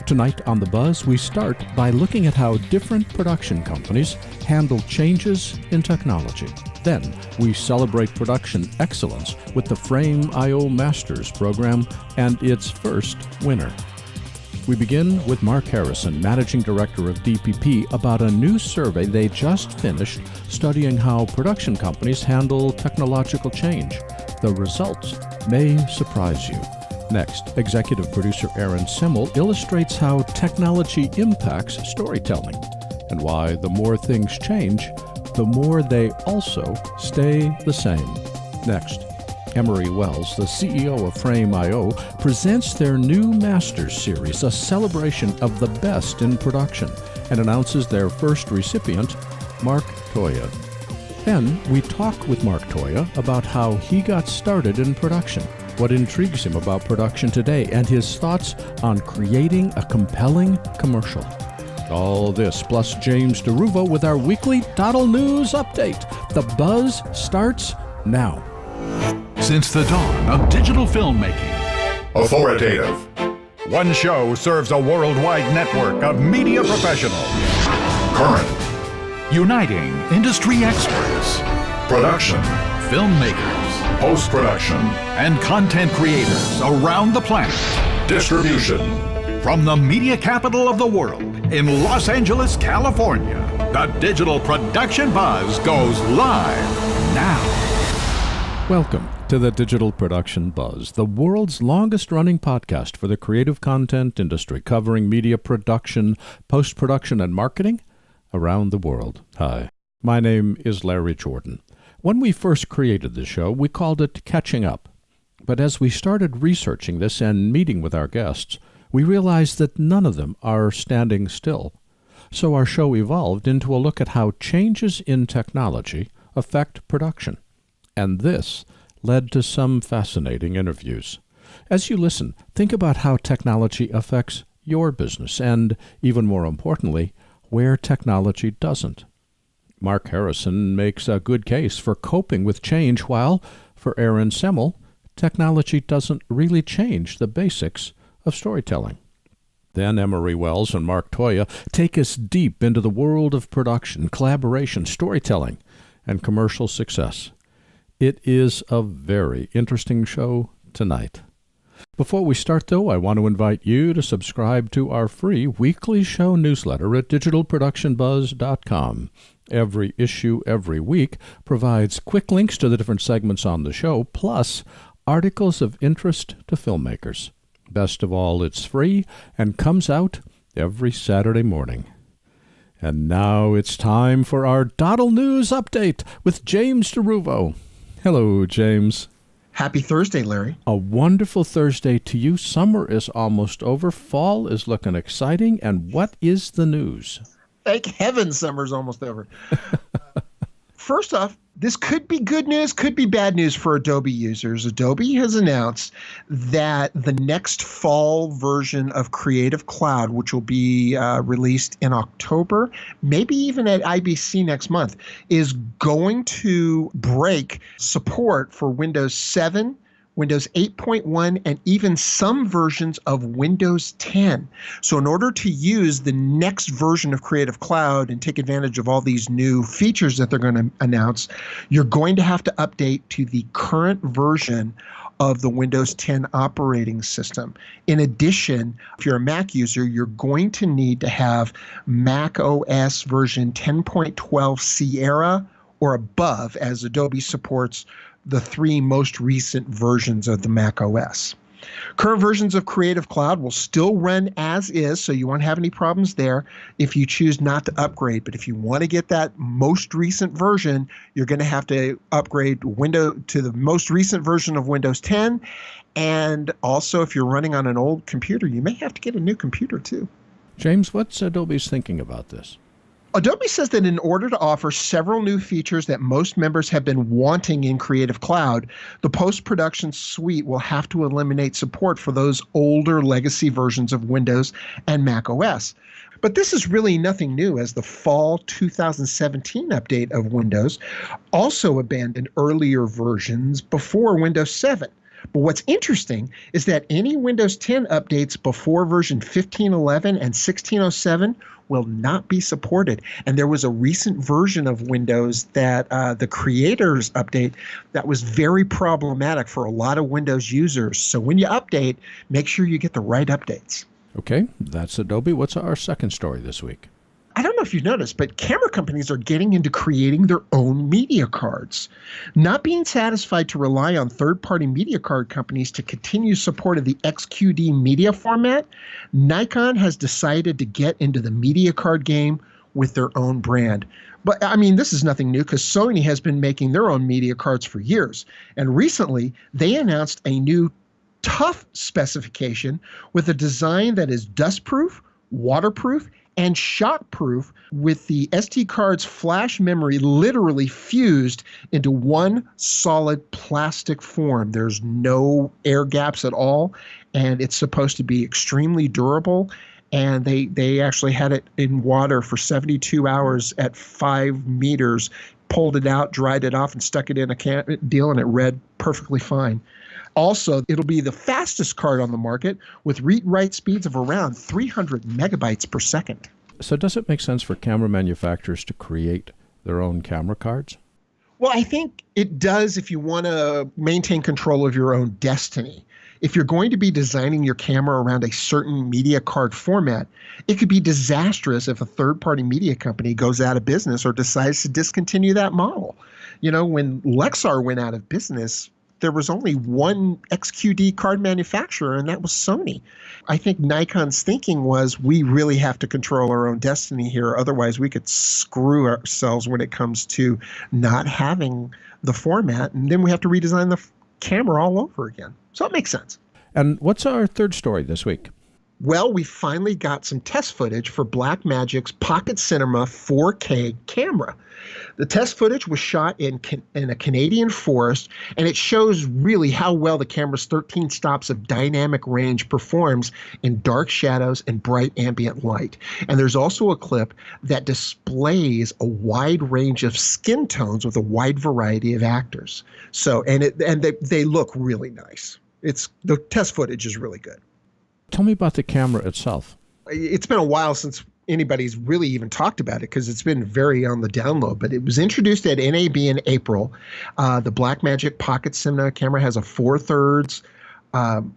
Tonight on The Buzz, we start by looking at how different production companies handle changes in technology. Then, we celebrate production excellence with the Frame.io Masters program and its first winner. We begin with Mark Harrison, Managing Director of DPP, about a new survey they just finished studying how production companies handle technological change. The results may surprise you. Next, Executive Producer Aaron Semmel illustrates how technology impacts storytelling and why the more things change, the more they also stay the same. Next, Emery Wells, the CEO of Frame.io, presents their new Masters series, a celebration of the best in production, and announces their first recipient, Mark Toia. Then we talk with Mark Toia about how he got started in production, what intrigues him about production today, and his thoughts on creating a compelling commercial. All this, plus James DeRuvo with our weekly DoddleNEWS update. The Buzz starts now. Since the dawn of digital filmmaking, authoritative, one show serves a worldwide network of media professionals, current, uniting industry experts, production, filmmakers, post-production, and content creators around the planet. Distribution. From the media capital of the world in Los Angeles, California, the Digital Production Buzz goes live now. Welcome to the Digital Production Buzz, the world's longest-running podcast for the creative content industry, covering media production, post-production, and marketing around the world. Hi, my name is Larry Jordan. When we first created the show, we called it Catching Up. But as we started researching this and meeting with our guests, we realized that none of them are standing still. So our show evolved into a look at how changes in technology affect production. And this led to some fascinating interviews. As you listen, think about how technology affects your business and, even more importantly, where technology doesn't. Mark Harrison makes a good case for coping with change, while, for Aaron Semmel, technology doesn't really change the basics of storytelling. Then Emery Wells and Mark Toia take us deep into the world of production, collaboration, storytelling, and commercial success. It is a very interesting show tonight. Before we start, though, I want to invite you to subscribe to our free weekly show newsletter at digitalproductionbuzz.com. Every issue, every week, provides quick links to the different segments on the show, plus articles of interest to filmmakers. Best of all, it's free and comes out every Saturday morning. And now it's time for our DoddleNEWS update with James DeRuvo. Hello, James. Happy Thursday, Larry. A wonderful Thursday to you. Summer is almost over. Fall is looking exciting. And what is the news? Thank heaven summer's almost over. First off, this could be good news, could be bad news for Adobe users. Adobe has announced that the next fall version of Creative Cloud, which will be released in October, maybe even at IBC next month, is going to break support for Windows 7, Windows 8.1, and even some versions of Windows 10. So in order to use the next version of Creative Cloud and take advantage of all these new features that they're going to announce, you're going to have to update to the current version of the Windows 10 operating system. In addition, if you're a Mac user, you're going to need to have Mac OS version 10.12 Sierra or above, as Adobe supports the three most recent versions of the Mac OS. Current versions of Creative Cloud will still run as is, so you won't have any problems there if you choose not to upgrade. But if you want to get that most recent version, you're going to have to upgrade to the most recent version of Windows 10. And also, if you're running on an old computer, you may have to get a new computer too. James, what's Adobe's thinking about this? Adobe says that in order to offer several new features that most members have been wanting in Creative Cloud, the post-production suite will have to eliminate support for those older legacy versions of Windows and Mac OS. But this is really nothing new, as the fall 2017 update of Windows also abandoned earlier versions before Windows 7. But what's interesting is that any Windows 10 updates before version 15.11 and 16.07 will not be supported. And there was a recent version of Windows that the creators update that was very problematic for a lot of Windows users. So when you update, make sure you get the right updates. Okay, that's Adobe. What's our second story this week? I don't know if you've noticed, but camera companies are getting into creating their own media cards. Not being satisfied to rely on third-party media card companies to continue support of the XQD media format, Nikon has decided to get into the media card game with their own brand. But I mean, this is nothing new because Sony has been making their own media cards for years. And recently, they announced a new tough specification with a design that is dustproof, waterproof, and shockproof, with the SD card's flash memory literally fused into one solid plastic form. There's no air gaps at all, and it's supposed to be extremely durable. And they actually had it in water for 72 hours at 5 meters, pulled it out, dried it off, and stuck it in a deal, and it read perfectly fine. Also, it'll be the fastest card on the market with read-write speeds of around 300 megabytes per second. So does it make sense for camera manufacturers to create their own camera cards? Well, I think it does if you want to maintain control of your own destiny. If you're going to be designing your camera around a certain media card format, it could be disastrous if a third-party media company goes out of business or decides to discontinue that model. You know, when Lexar went out of business, there was only one XQD card manufacturer, and that was Sony. I think Nikon's thinking was, we really have to control our own destiny here. Otherwise, we could screw ourselves when it comes to not having the format. And then we have to redesign the camera all over again. So it makes sense. And what's our third story this week? Well, we finally got some test footage for Blackmagic's Pocket Cinema 4K camera. The test footage was shot in a Canadian forest, and it shows really how well the camera's 13 stops of dynamic range performs in dark shadows and bright ambient light. And there's also a clip that displays a wide range of skin tones with a wide variety of actors. So, they look really nice. The test footage is really good. Tell me about the camera itself. It's been a while since anybody's really even talked about it because it's been very on the down low, but it was introduced at NAB in April. The Blackmagic Pocket Cinema camera has a 4/3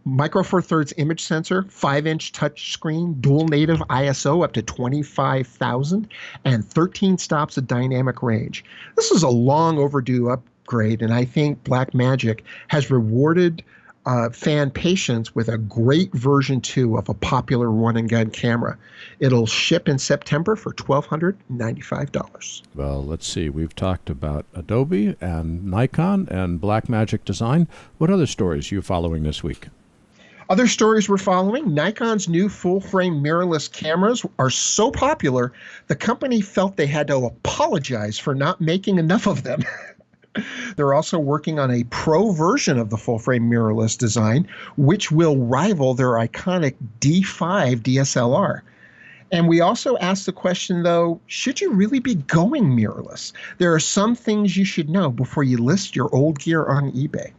micro 4/3 image sensor, 5-inch touchscreen, dual native ISO up to 25,000, and 13 stops of dynamic range. This is a long overdue upgrade, and I think Blackmagic has rewarded fan patience with a great version 2 of a popular one-and-gun camera. It'll ship in September for $1,295. Well, let's see. We've talked about Adobe and Nikon and Blackmagic Design. What other stories are you following this week? Other stories we're following: Nikon's new full-frame mirrorless cameras are so popular, the company felt they had to apologize for not making enough of them. They're also working on a pro version of the full-frame mirrorless design, which will rival their iconic D5 DSLR. And we also asked the question, though, should you really be going mirrorless? There are some things you should know before you list your old gear on eBay.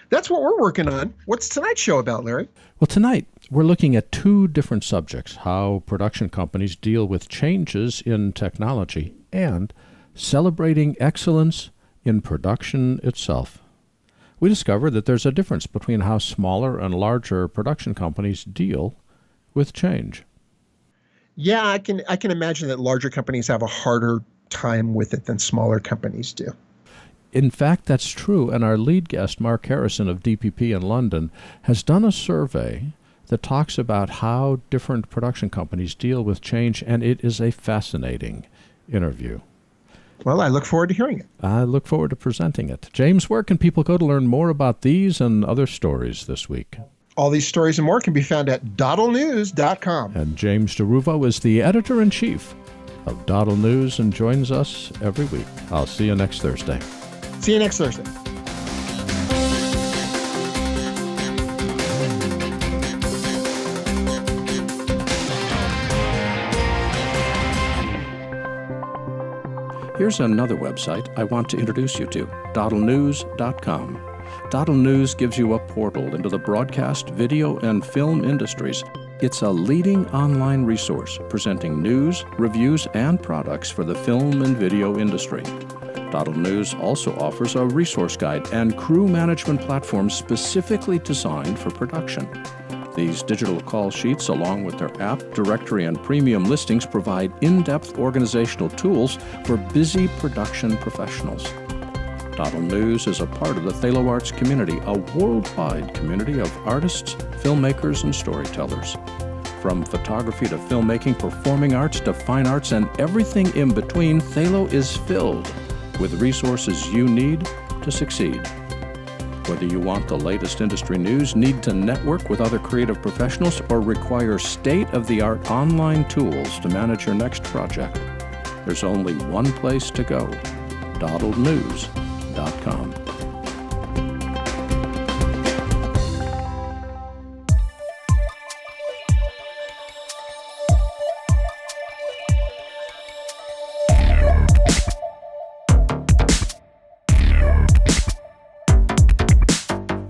That's what we're working on. What's tonight's show about, Larry? Well, tonight we're looking at two different subjects: how production companies deal with changes in technology and celebrating excellence in production itself. We discover that there's a difference between how smaller and larger production companies deal with change. Yeah, I can imagine that larger companies have a harder time with it than smaller companies do. In fact, that's true, and our lead guest, Mark Harrison of DPP in London, has done a survey that talks about how different production companies deal with change, and it is a fascinating interview. Well, I look forward to hearing it. I look forward to presenting it. James, where can people go to learn more about these and other stories this week? All these stories and more can be found at DoddleNEWS.com. And James DeRuvo is the editor-in-chief of DoddleNEWS and joins us every week. I'll see you next Thursday. See you next Thursday. Here's another website I want to introduce you to, DoddleNEWS.com. DoddleNEWS gives you a portal into the broadcast, video, and film industries. It's a leading online resource presenting news, reviews, and products for the film and video industry. DoddleNEWS also offers a resource guide and crew management platform specifically designed for production. These digital call sheets, along with their app, directory, and premium listings, provide in-depth organizational tools for busy production professionals. DoddleNEWS is a part of the Thalo Arts community, a worldwide community of artists, filmmakers, and storytellers. From photography to filmmaking, performing arts to fine arts, and everything in between, Thalo is filled with resources you need to succeed. Whether you want the latest industry news, need to network with other creative professionals, or require state-of-the-art online tools to manage your next project, there's only one place to go: DoddleNEWS.com.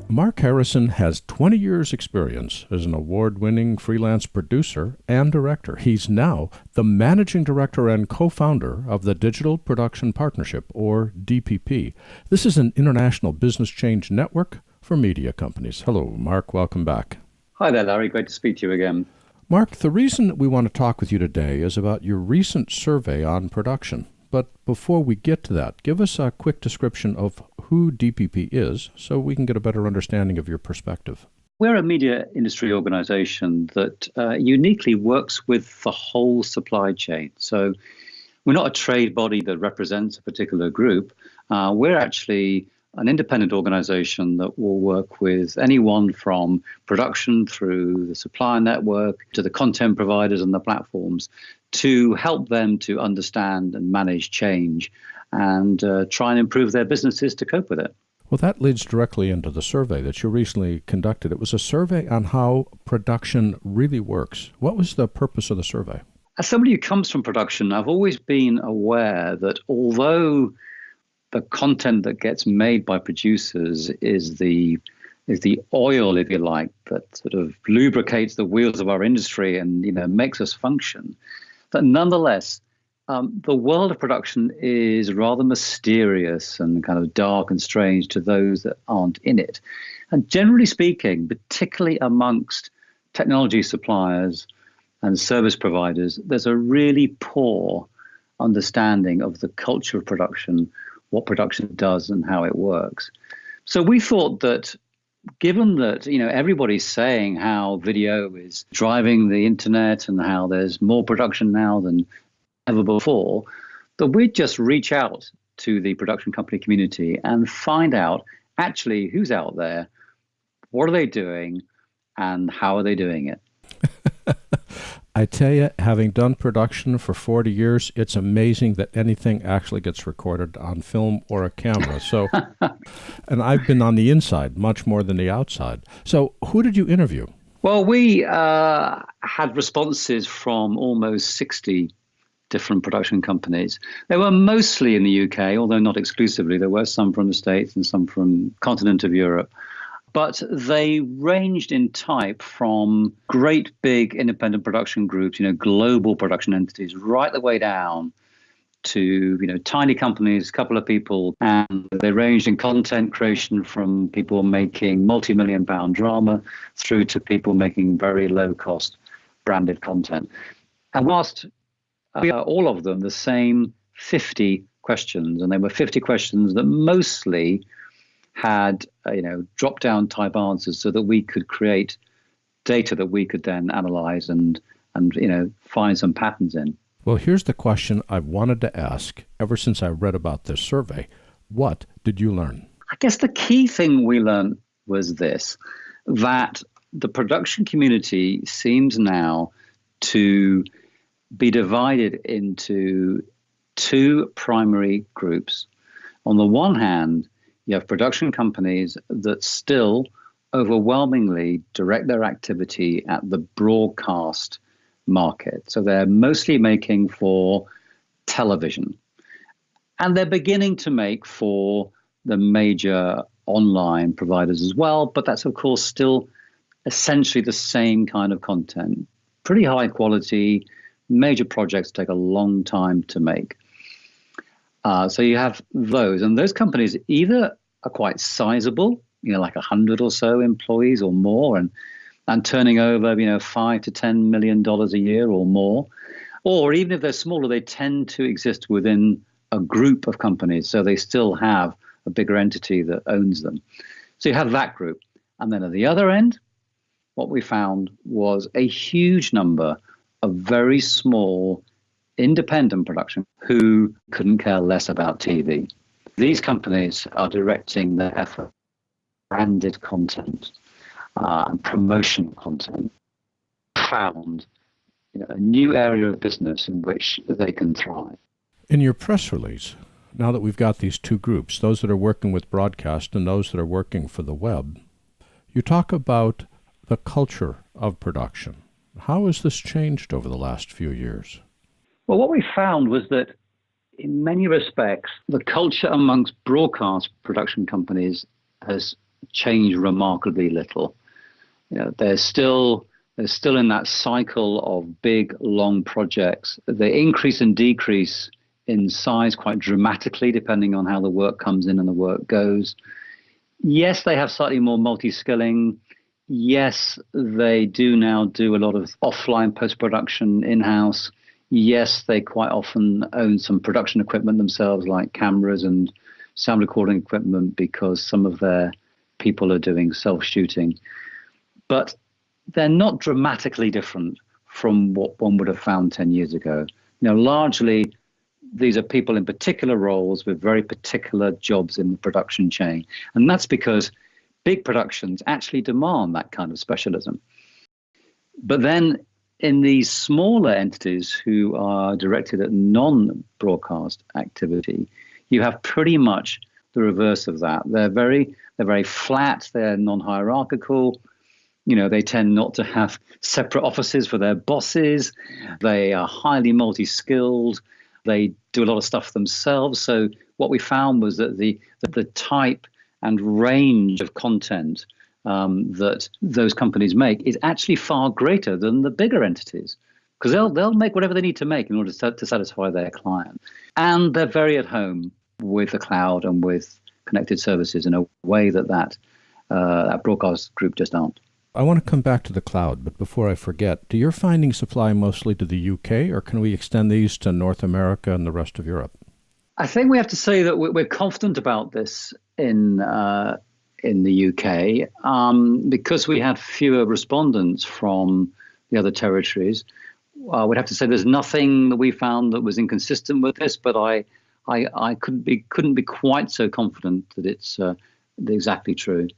Mark Harrison has 20 years' experience as an award-winning freelance producer and director. He's now the managing director and co-founder of the Digital Production Partnership, or DPP. This is an international business change network for media companies. Hello, Mark. Welcome back. Hi there, Larry. Great to speak to you again. Mark, the reason we want to talk with you today is about your recent survey on production. But before we get to that, give us a quick description of who DPP is so we can get a better understanding of your perspective. We're a media industry organization that uniquely works with the whole supply chain. So we're not a trade body that represents a particular group. We're actually an independent organization that will work with anyone from production through the supplier network to the content providers and the platforms to help them to understand and manage change and try and improve their businesses to cope with it. Well, that leads directly into the survey that you recently conducted. It was a survey on how production really works. What was the purpose of the survey? As somebody who comes from production, I've always been aware that although the content that gets made by producers is the oil, if you like, that sort of lubricates the wheels of our industry and makes us function, that nonetheless, the world of production is rather mysterious and kind of dark and strange to those that aren't in it. And generally speaking, particularly amongst technology suppliers and service providers, there's a really poor understanding of the culture of production, what production does and how it works. So we thought that given that, everybody's saying how video is driving the internet and how there's more production now than ever before, that we'd just reach out to the production company community and find out actually who's out there, what are they doing, and how are they doing it. I tell you, having done production for 40 years, it's amazing that anything actually gets recorded on film or a camera. So, and I've been on the inside much more than the outside. So who did you interview? Well, we had responses from almost 60 different production companies. They were mostly in the UK, although not exclusively. There were some from the States and some from continent of Europe. But they ranged in type from great big independent production groups, global production entities, right the way down to, tiny companies, a couple of people. And they ranged in content creation from people making multi-million-pound drama through to people making very low-cost branded content. And whilst all of them the same 50 questions, and there were 50 questions that mostly had drop-down type answers so that we could create data that we could then analyze and find some patterns in. Well, here's the question I've wanted to ask ever since I read about this survey. What did you learn? I guess the key thing we learned was this, that the production community seems now to be divided into two primary groups. On the one hand, you have production companies that still overwhelmingly direct their activity at the broadcast market. So they're mostly making for television. And they're beginning to make for the major online providers as well, but that's of course still essentially the same kind of content. Pretty high quality, major projects take a long time to make. So you have those, and those companies either are quite sizable, like 100 or so employees or more, and turning over, $5 to $10 million a year or more. Or even if they're smaller, they tend to exist within a group of companies, so they still have a bigger entity that owns them. So you have that group. And then at the other end, what we found was a huge number of very small independent production who couldn't care less about TV. These companies are directing their effort branded content and promotional content. Found a new area of business in which they can thrive. In your press release, now that we've got these two groups, those that are working with broadcast and those that are working for the web, you talk about the culture of production. How has this changed over the last few years? Well, what we found was that in many respects, the culture amongst broadcast production companies has changed remarkably little. They're still in that cycle of big, long projects. They increase and decrease in size quite dramatically depending on how the work comes in and the work goes. Yes, they have slightly more multi-skilling. Yes, they do now do a lot of offline post-production in-house. Yes, they quite often own some production equipment themselves, like cameras and sound recording equipment, because some of their people are doing self-shooting. But they're not dramatically different from what one would have found 10 years ago. Largely, these are people in particular roles with very particular jobs in the production chain. And that's because big productions actually demand that kind of specialism. But then in these smaller entities who are directed at non-broadcast activity, you have pretty much the reverse of that. They're very flat, they're non-hierarchical. They tend not to have separate offices for their bosses. They are highly multi-skilled. They do a lot of stuff themselves. So what we found was that the type and range of content that those companies make is actually far greater than the bigger entities, because they'll make whatever they need to make in order to satisfy their client. And they're very at home with the cloud and with connected services in a way that broadcast group just aren't. I want to come back to the cloud, but before I forget, do your findings apply mostly to the UK, or can we extend these to North America and the rest of Europe? I think we have to say that we're confident about this in the UK because we had fewer respondents from the other territories. We'd have to say there's nothing that we found that was inconsistent with this, but I couldn't be quite so confident that it's exactly true.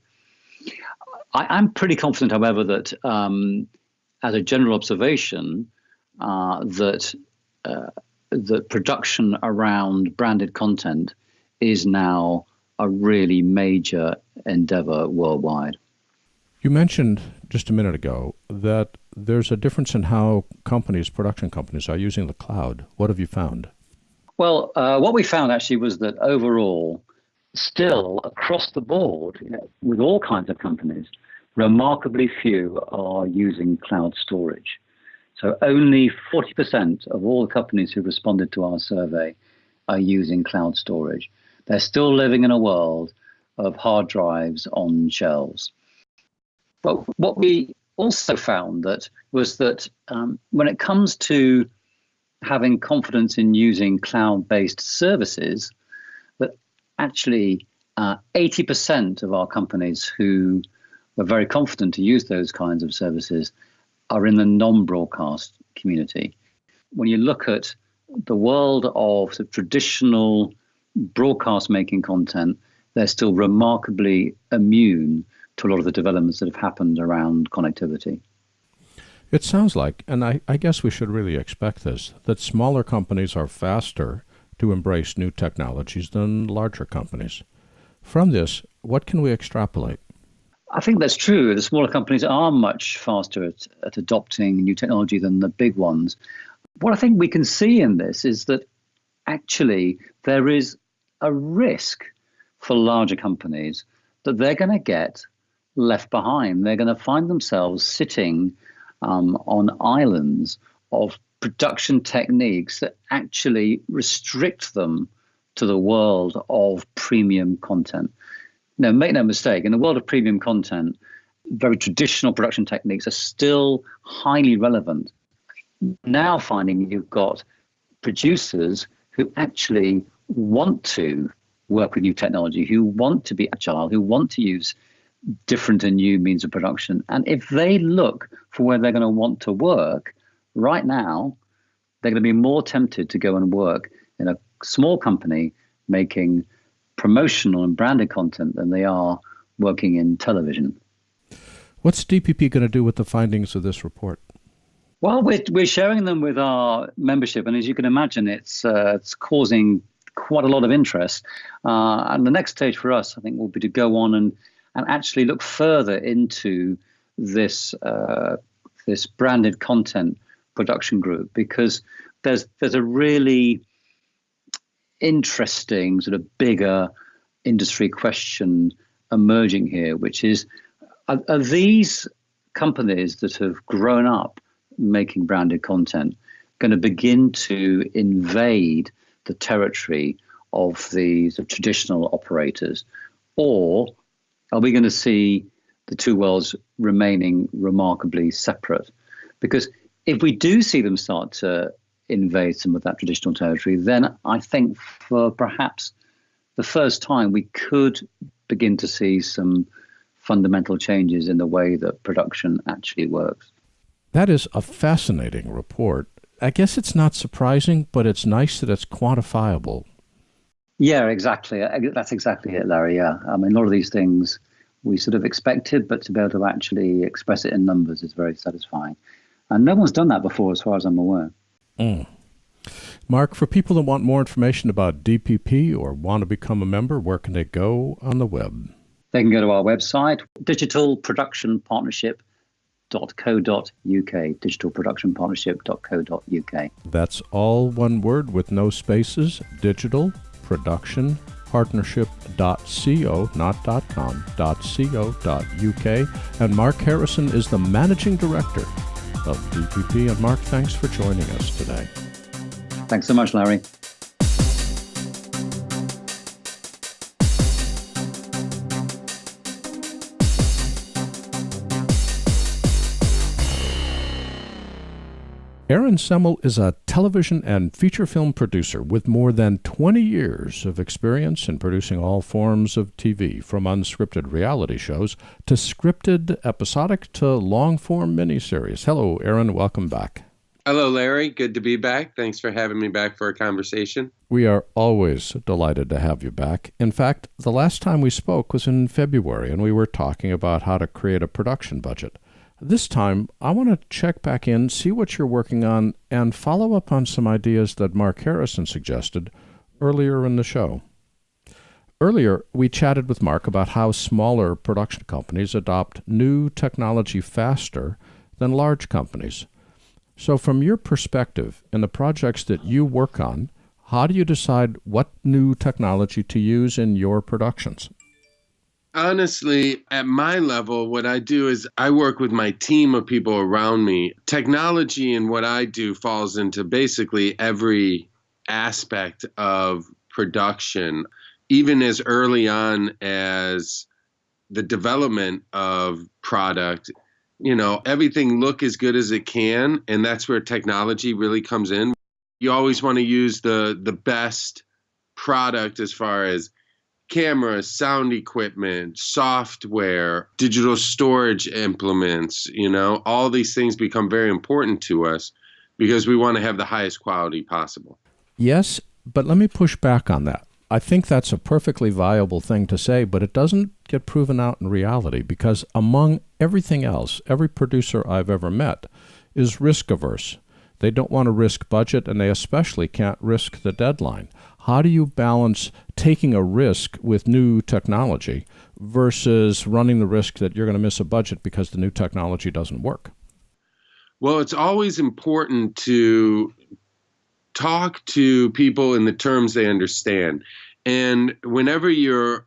I'm pretty confident, however, that as a general observation, that production around branded content is now a really major endeavor worldwide. You mentioned just a minute ago that there's a difference in how production companies are using the cloud. What have you found? Well, what we found actually was that overall, still across the board, with all kinds of companies, remarkably few are using cloud storage. So only 40% of all the companies who responded to our survey are using cloud storage. They're still living in a world of hard drives on shelves. But what we also found was that when it comes to having confidence in using cloud-based services, that actually 80% of our companies who were very confident to use those kinds of services are in the non-broadcast community. When you look at the world of the traditional broadcast making content, they're still remarkably immune to a lot of the developments that have happened around connectivity. It sounds like, and I guess we should really expect this, that smaller companies are faster to embrace new technologies than larger companies. From this, what can we extrapolate? I think that's true. The smaller companies are much faster at adopting new technology than the big ones. What I think we can see in this is that actually there is a risk for larger companies that they're going to get left behind. They're going to find themselves sitting on islands of production techniques that actually restrict them to the world of premium content. Now, make no mistake, in the world of premium content, very traditional production techniques are still highly relevant. Now finding you've got producers who actually want to work with new technology, who want to be agile, who want to use different and new means of production. And if they look for where they're going to want to work, right now, they're going to be more tempted to go and work in a small company making promotional and branded content than they are working in television. What's DPP going to do with the findings of this report? Well, we're sharing them with our membership, and as you can imagine, it's causing quite a lot of interest. And the next stage for us, I think, will be to go on and actually look further into this this branded content production group, because there's a really interesting sort of bigger industry question emerging here, which is, are these companies that have grown up making branded content going to begin to invade the territory of the traditional operators, or are we going to see the two worlds remaining remarkably separate? Because if we do see them start to invade some of that traditional territory, then I think for perhaps the first time we could begin to see some fundamental changes in the way that production actually works. That is a fascinating report. I guess it's not surprising, but it's nice that it's quantifiable. Yeah, exactly. That's exactly it, Larry. Yeah. I mean, a lot of these things we sort of expected, but to be able to actually express it in numbers is very satisfying. And no one's done that before, as far as I'm aware. Mark, for people that want more information about DPP or want to become a member, where can they go on the web? They can go to our website, digitalproductionpartnership.co.uk, digitalproductionpartnership.co.uk. That's all one word with no spaces, digitalproductionpartnership.co, not .com, .co.uk. And Mark Harrison is the managing director of DPP. And Mark, thanks for joining us today. Thanks so much, Larry. Aaron Semmel is a television and feature film producer with more than 20 years of experience in producing all forms of TV, from unscripted reality shows to scripted, episodic to long-form miniseries. Hello, Aaron. Welcome back. Hello, Larry. Good to be back. Thanks for having me back for a conversation. We are always delighted to have you back. In fact, the last time we spoke was in February, and we were talking about how to create a production budget. This time, I want to check back in, see what you're working on, and follow up on some ideas that Mark Harrison suggested earlier in the show. Earlier, we chatted with Mark about how smaller production companies adopt new technology faster than large companies. So from your perspective, in the projects that you work on, how do you decide what new technology to use in your productions? Honestly, at my level, what I do is I work with my team of people around me. Technology and what I do falls into basically every aspect of production, even as early on as the development of product. You know, everything look as good as it can, and that's where technology really comes in. You always want to use the best product as far as cameras, sound equipment, software, digital storage implements. You know, all these things become very important to us because we want to have the highest quality possible. Yes, but let me push back on that. I think that's a perfectly viable thing to say, but it doesn't get proven out in reality because among everything else, every producer I've ever met is risk averse. They don't want to risk budget, and they especially can't risk the deadline. How do you balance taking a risk with new technology versus running the risk that you're going to miss a budget because the new technology doesn't work? Well, it's always important to talk to people in the terms they understand. And whenever you're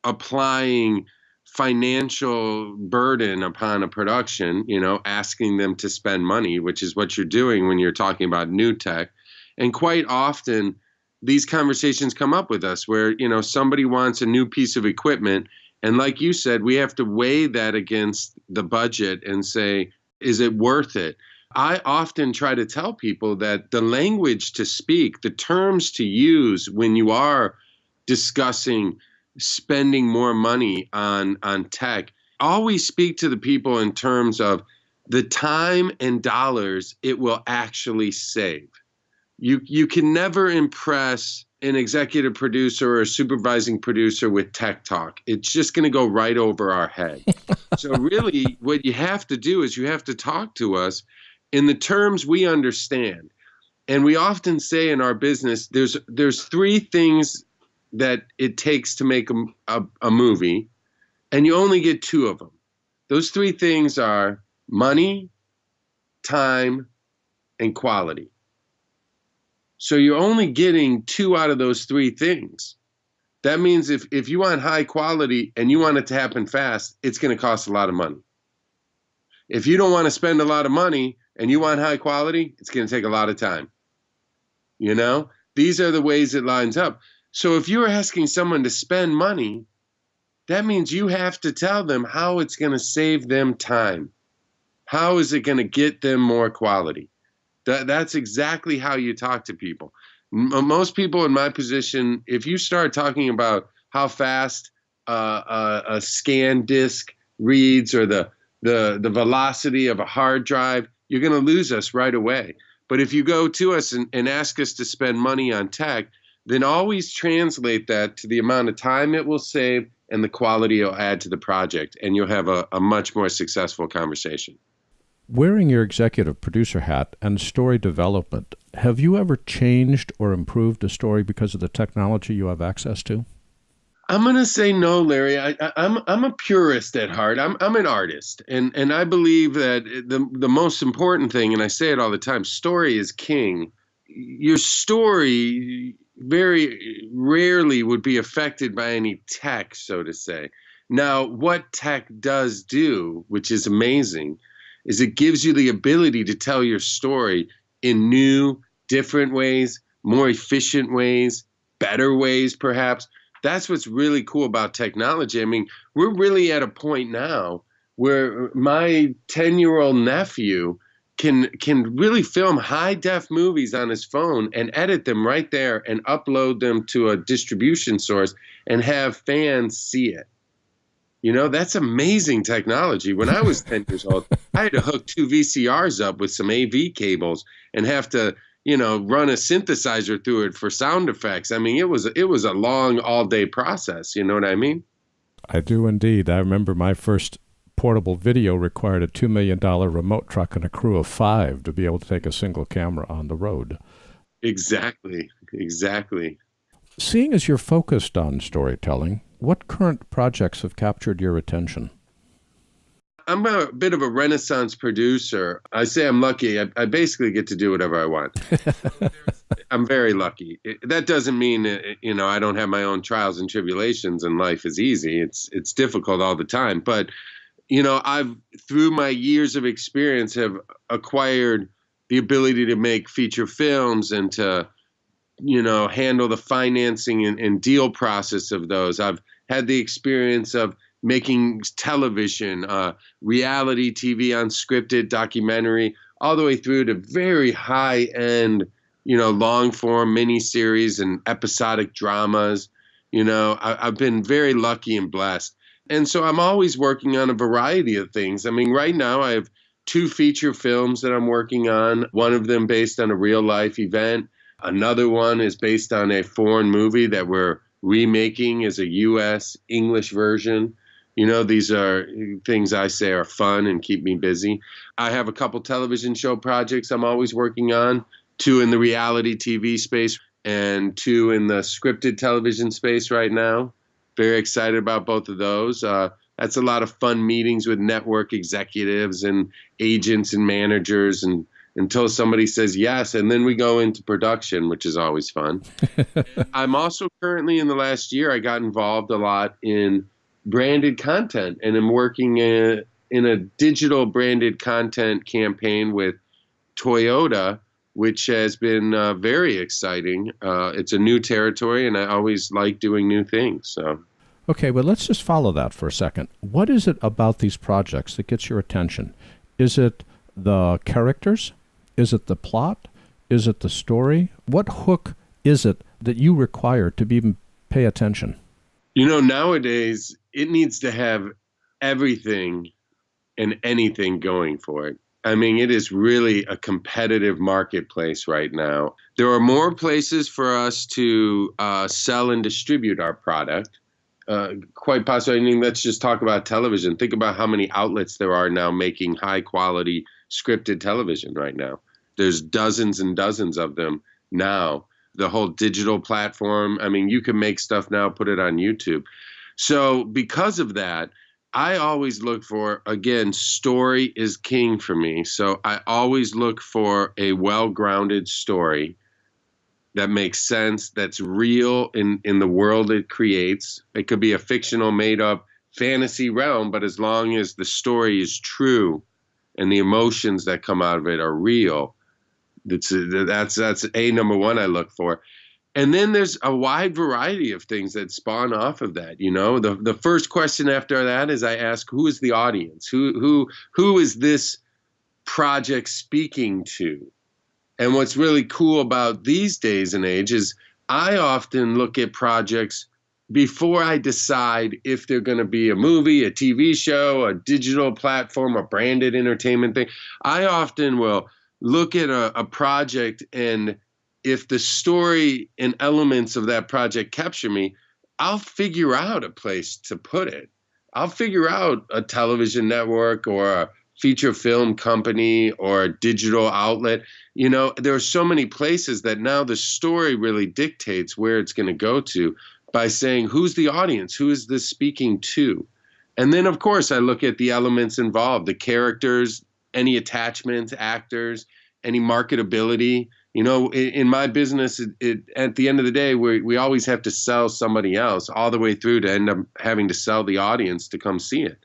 applying financial burden upon a production, asking them to spend money, which is what you're doing when you're talking about new tech. And quite often, these conversations come up with us where, somebody wants a new piece of equipment. And like you said, we have to weigh that against the budget and say, is it worth it? I often try to tell people that the language to speak, the terms to use when you are discussing spending more money on tech, always speak to the people in terms of the time and dollars it will actually save. You can never impress an executive producer or a supervising producer with tech talk. It's just going to go right over our head. So really, what you have to do is you have to talk to us in the terms we understand. And we often say in our business, there's three things that it takes to make a movie, and you only get two of them. Those three things are money, time, and quality. So you're only getting two out of those three things. That means if you want high quality and you want it to happen fast, it's going to cost a lot of money. If you don't want to spend a lot of money and you want high quality, it's going to take a lot of time. These are the ways it lines up. So if you're asking someone to spend money, that means you have to tell them how it's going to save them time. How is it going to get them more quality? That's exactly how you talk to people. Most people in my position, if you start talking about how fast a scan disk reads or the velocity of a hard drive, you're going to lose us right away. But if you go to us and ask us to spend money on tech, then always translate that to the amount of time it will save and the quality it'll add to the project, and you'll have a much more successful conversation. Wearing your executive producer hat and story development, have you ever changed or improved a story because of the technology you have access to? I'm going to say no, Larry. I'm a purist at heart. I'm an artist, and I believe that the most important thing, and I say it all the time, story is king. Your story very rarely would be affected by any tech, so to say. Now, what tech does do, which is amazing, is it gives you the ability to tell your story in new, different ways, more efficient ways, better ways, perhaps. That's what's really cool about technology. I mean, we're really at a point now where my 10-year-old nephew can really film high-def movies on his phone and edit them right there and upload them to a distribution source and have fans see it. That's amazing technology. When I was 10 years old, I had to hook two VCRs up with some AV cables and have to, run a synthesizer through it for sound effects. I mean, it was a long all-day process. You know what I mean? I do indeed. I remember my first portable video required a $2 million remote truck and a crew of 5 to be able to take a single camera on the road. Exactly. Seeing as you're focused on storytelling, what current projects have captured your attention? I'm a bit of a Renaissance producer. I say I'm lucky. I basically get to do whatever I want. I'm very lucky. That doesn't mean, I don't have my own trials and tribulations and life is easy. It's difficult all the time. But, I've, through my years of experience, have acquired the ability to make feature films and to handle the financing and deal process of those. I've had the experience of making television, reality TV, unscripted, documentary, all the way through to very high-end, long-form miniseries and episodic dramas. I've been very lucky and blessed. And so I'm always working on a variety of things. I mean, right now I have 2 feature films that I'm working on, one of them based on a real-life event. Another one is based on a foreign movie that we're remaking as a U.S. English version. These are things I say are fun and keep me busy. I have a couple television show projects I'm always working on, 2 in the reality TV space and 2 in the scripted television space right now. Very excited about both of those. That's a lot of fun meetings with network executives and agents and managers and until somebody says yes. And then we go into production, which is always fun. I'm also currently, in the last year, I got involved a lot in branded content, and I'm working in a digital branded content campaign with Toyota, which has been very exciting. It's a new territory, and I always like doing new things. So. Okay, well, let's just follow that for a second. What is it about these projects that gets your attention? Is it the characters? Is it the plot? Is it the story? What hook is it that you require to even pay attention? Nowadays, it needs to have everything and anything going for it. I mean, it is really a competitive marketplace right now. There are more places for us to sell and distribute our product. Quite possibly, I mean, let's just talk about television. Think about how many outlets there are now making high-quality scripted television right now. There's dozens and dozens of them now. The whole digital platform, I mean, you can make stuff now, put it on YouTube. So because of that, I always look for, again, story is king for me. So I always look for a well-grounded story that makes sense, that's real in the world it creates. It could be a fictional, made-up fantasy realm, but as long as the story is true and the emotions that come out of it are real, that's number one I look for. And then there's a wide variety of things that spawn off of that. The first question after that is I ask, who is the audience? Who is this project speaking to? And what's really cool about these days and age is I often look at projects before I decide if they're going to be a movie, a TV show, a digital platform, a branded entertainment thing. I often will look at a project, and if the story and elements of that project capture me, I'll figure out a place to put it. I'll figure out a television network or a feature film company or a digital outlet. There are so many places that now the story really dictates where it's going to go to by saying, who's the audience? Who is this speaking to? And then, of course, I look at the elements involved, the characters, any attachments, actors, any marketability. In my business, at the end of the day, we always have to sell somebody else all the way through to end up having to sell the audience to come see it.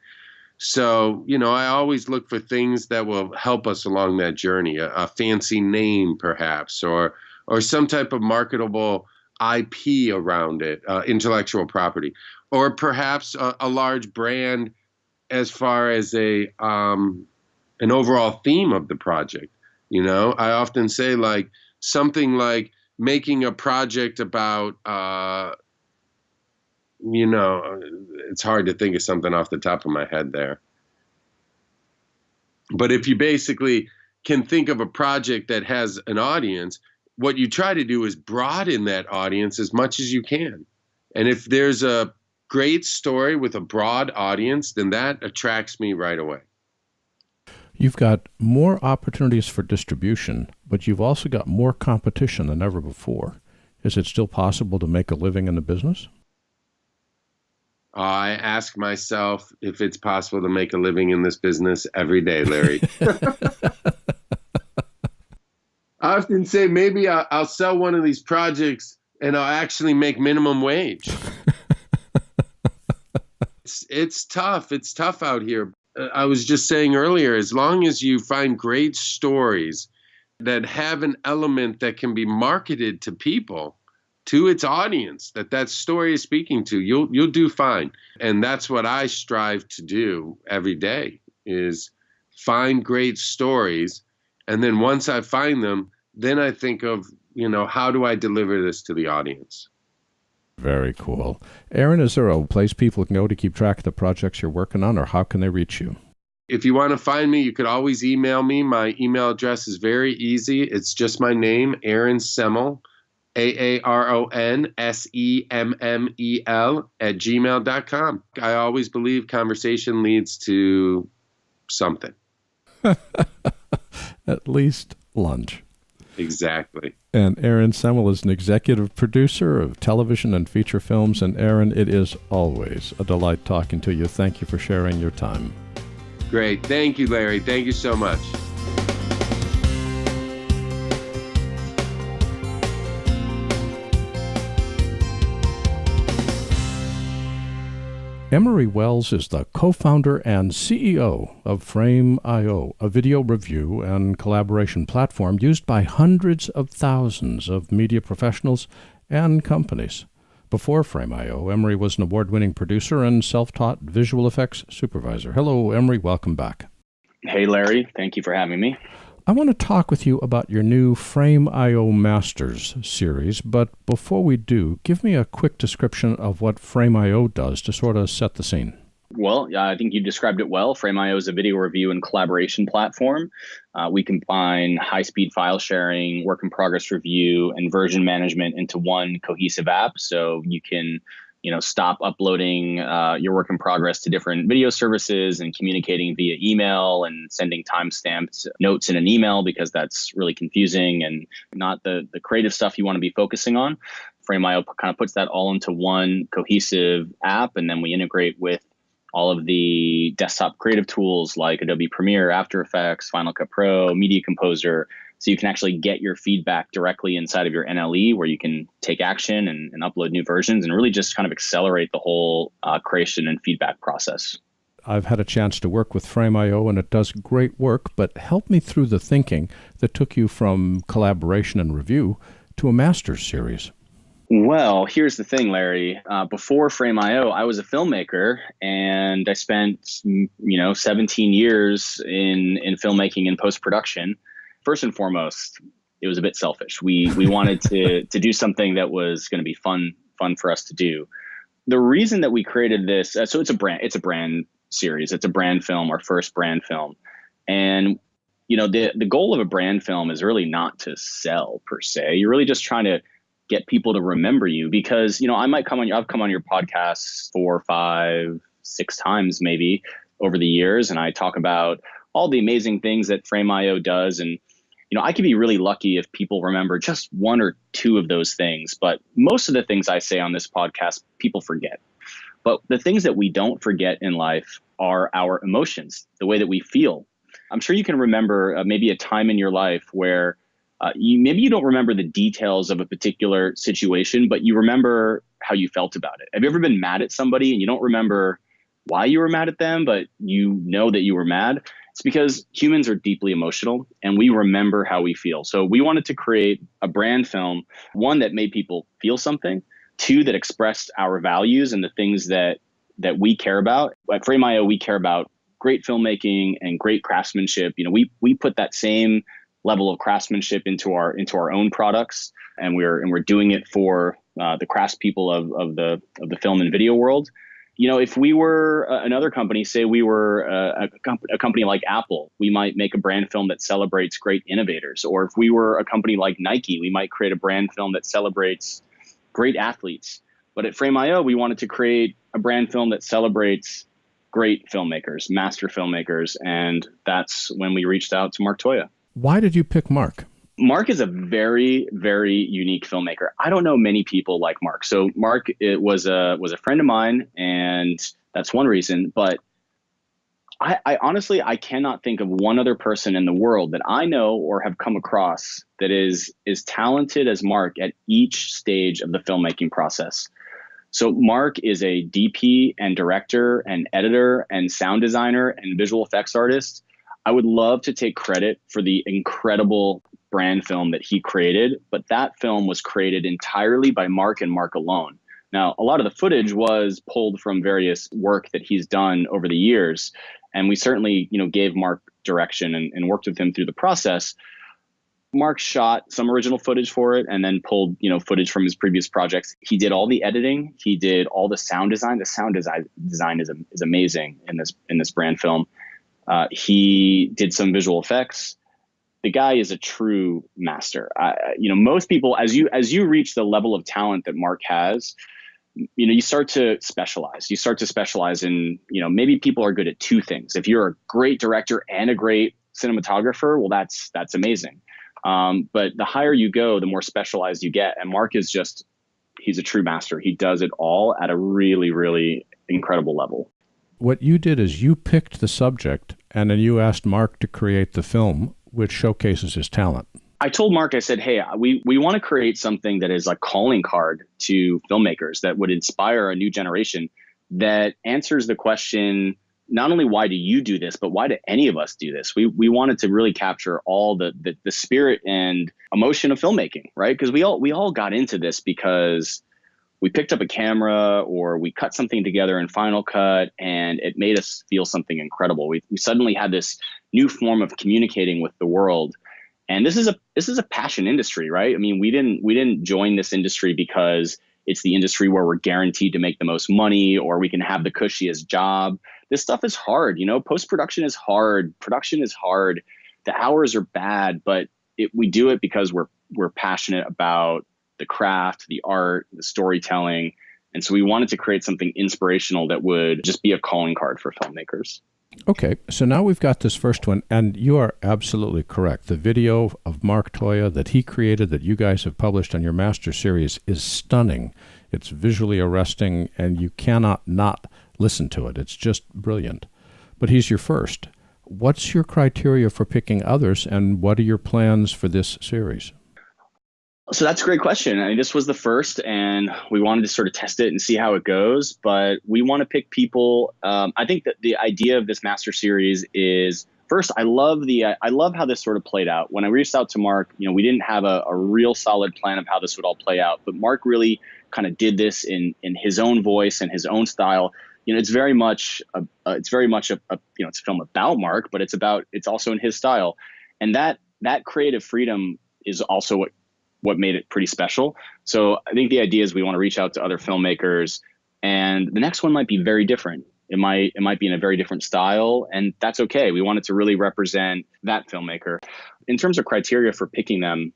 So, I always look for things that will help us along that journey, a fancy name perhaps, or some type of marketable IP around it, intellectual property, or perhaps a large brand as far as an overall theme of the project. I often say something like making a project about, it's hard to think of something off the top of my head there. But if you basically can think of a project that has an audience, what you try to do is broaden that audience as much as you can. And if there's a great story with a broad audience, then that attracts me right away. You've got more opportunities for distribution, but you've also got more competition than ever before. Is it still possible to make a living in the business? I ask myself if it's possible to make a living in this business every day, Larry. I often say maybe I'll sell one of these projects and I'll actually make minimum wage. It's tough. It's tough out here. I was just saying earlier, as long as you find great stories that have an element that can be marketed to people, to its audience, that story is speaking to, you'll do fine. And that's what I strive to do every day, is find great stories. And then once I find them, then I think of, how do I deliver this to the audience? Very cool. Aaron, is there a place people can go to keep track of the projects you're working on, or how can they reach you? If you want to find me, you could always email me. My email address is very easy. It's just my name, Aaron Semmel, AARONSEMMEL @gmail.com. I always believe conversation leads to something. At least lunch. Exactly. And Aaron Semmel is an executive producer of television and feature films. And Aaron, it is always a delight talking to you. Thank you for sharing your time. Great. Thank you, Larry. Thank you so much. Emery Wells is the co-founder and CEO of Frame.io, a video review and collaboration platform used by hundreds of thousands of media professionals and companies. Before Frame.io, Emery was an award-winning producer and self-taught visual effects supervisor. Hello, Emery. Welcome back. Hey, Larry. Thank you for having me. I want to talk with you about your new Frame.io Masters series, but before we do, give me a quick description of what Frame.io does to sort of set the scene. Well, I think you described it well. Frame.io is a video review and collaboration platform. We combine high-speed file sharing, work-in-progress review, and version management into one cohesive app. So you can stop uploading your work in progress to different video services and communicating via email and sending timestamped notes in an email, because that's really confusing and not the creative stuff you want to be focusing on. Frame.io kind of puts that all into one cohesive app, and then we integrate with all of the desktop creative tools like Adobe Premiere, After Effects, Final Cut Pro, Media Composer. So you can actually get your feedback directly inside of your NLE, where you can take action and upload new versions and really just kind of accelerate the whole creation and feedback process. I've had a chance to work with Frame.io, and it does great work, but help me through the thinking that took you from collaboration and review to a master's series. Well, here's the thing, Larry. Before Frame.io, I was a filmmaker, and I spent 17 years in filmmaking and post-production. First and foremost, it was a bit selfish. We wanted to do something that was going to be fun for us to do. The reason that we created this, so it's a brand series. It's a brand film, our first brand film. And the goal of a brand film is really not to sell per se. You're really just trying to get people to remember you, because I've come on your podcast 4, 5, 6 times maybe over the years, and I talk about all the amazing things that Frame.io does. And I could be really lucky if people remember just 1 or 2 of those things, but most of the things I say on this podcast, people forget. But the things that we don't forget in life are our emotions, the way that we feel. I'm sure you can remember maybe a time in your life where you don't remember the details of a particular situation, but you remember how you felt about it. Have you ever been mad at somebody and you don't remember why you were mad at them, but you know that you were mad? It's because humans are deeply emotional and we remember how we feel. So we wanted to create a brand film, 1, that made people feel something, 2, that expressed our values and the things that we care about. At Frame.io, we care about great filmmaking and great craftsmanship. We put that same level of craftsmanship into our own products, and we're doing it for the craftspeople of the film and video world. If we were another company, say we were a company like Apple, we might make a brand film that celebrates great innovators. Or if we were a company like Nike, we might create a brand film that celebrates great athletes. But at Frame.io, we wanted to create a brand film that celebrates great filmmakers, master filmmakers. And that's when we reached out to Mark Toia. Why did you pick Mark? Mark is a very, very unique filmmaker. I don't know many people like Mark. So Mark was a friend of mine, and that's one reason. But I honestly, I cannot think of one other person in the world that I know or have come across that is as talented as Mark at each stage of the filmmaking process. So Mark is a DP and director and editor and sound designer and visual effects artist. I would love to take credit for the incredible brand film that he created, but that film was created entirely by Mark and Mark alone. Now, a lot of the footage was pulled from various work that he's done over the years, and we certainly, gave Mark direction and worked with him through the process. Mark shot some original footage for it and then pulled, footage from his previous projects. He did all the editing. He did all the sound design. The sound design is amazing in this brand film. He did some visual effects. The guy is a true master. Most people, as you reach the level of talent that Mark has, you start to specialize. You start to specialize in, maybe people are good at 2 things. If you're a great director and a great cinematographer, well, that's amazing. But the higher you go, the more specialized you get. And Mark is he's a true master. He does it all at a really, really incredible level. What you did is you picked the subject, and then you asked Mark to create the film, which showcases his talent. I told Mark, I said, hey, we want to create something that is a calling card to filmmakers that would inspire a new generation that answers the question, not only why do you do this, but why do any of us do this? We wanted to really capture all the spirit and emotion of filmmaking, right? Because we all got into this because we picked up a camera or we cut something together in Final Cut and it made us feel something incredible. We suddenly had this new form of communicating with the world. And this is a passion industry, right? I mean, we didn't join this industry because it's the industry where we're guaranteed to make the most money or we can have the cushiest job. This stuff is hard, post-production is hard. Production is hard. The hours are bad, but we do it because we're passionate about the craft, the art, the storytelling. And so we wanted to create something inspirational that would just be a calling card for filmmakers. Okay, so now we've got this first one, and you are absolutely correct. The video of Mark Toia that he created that you guys have published on your master series is stunning. It's visually arresting, and you cannot not listen to it. It's just brilliant. But he's your first. What's your criteria for picking others, and what are your plans for this series? So that's a great question. I mean, this was the first, and we wanted to sort of test it and see how it goes. But we want to pick people. I think that the idea of this master series is, first, I love how this sort of played out. When I reached out to Mark, we didn't have a real solid plan of how this would all play out. But Mark really kind of did this in his own voice and his own style. It's very much a it's a film about Mark, but it's also in his style, and that creative freedom is also what made it pretty special. So I think the idea is we want to reach out to other filmmakers, and the next one might be very different. It might be in a very different style, and that's okay. We wanted to really represent that filmmaker. In terms of criteria for picking them,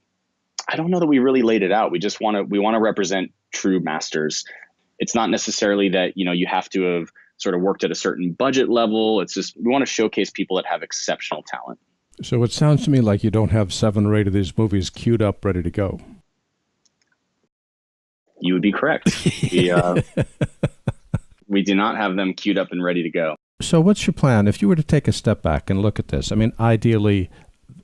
I don't know that we really laid it out. We want to represent true masters. It's not necessarily that, you have to have sort of worked at a certain budget level. It's just, we want to showcase people that have exceptional talent. So it sounds to me like you don't have 7 or 8 of these movies queued up, ready to go. You would be correct. We do not have them queued up and ready to go. So what's your plan? If you were to take a step back and look at this, I mean, ideally,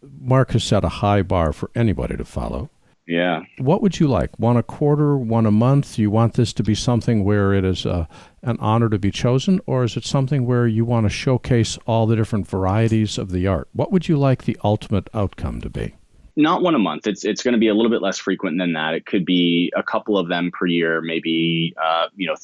Mark has set a high bar for anybody to follow. Yeah. What would you like? One a quarter, one a month? Do you want this to be something where it is an honor to be chosen, or is it something where you want to showcase all the different varieties of the art? What would you like the ultimate outcome to be? Not one a month. It's going to be a little bit less frequent than that. It could be a couple of them per year, maybe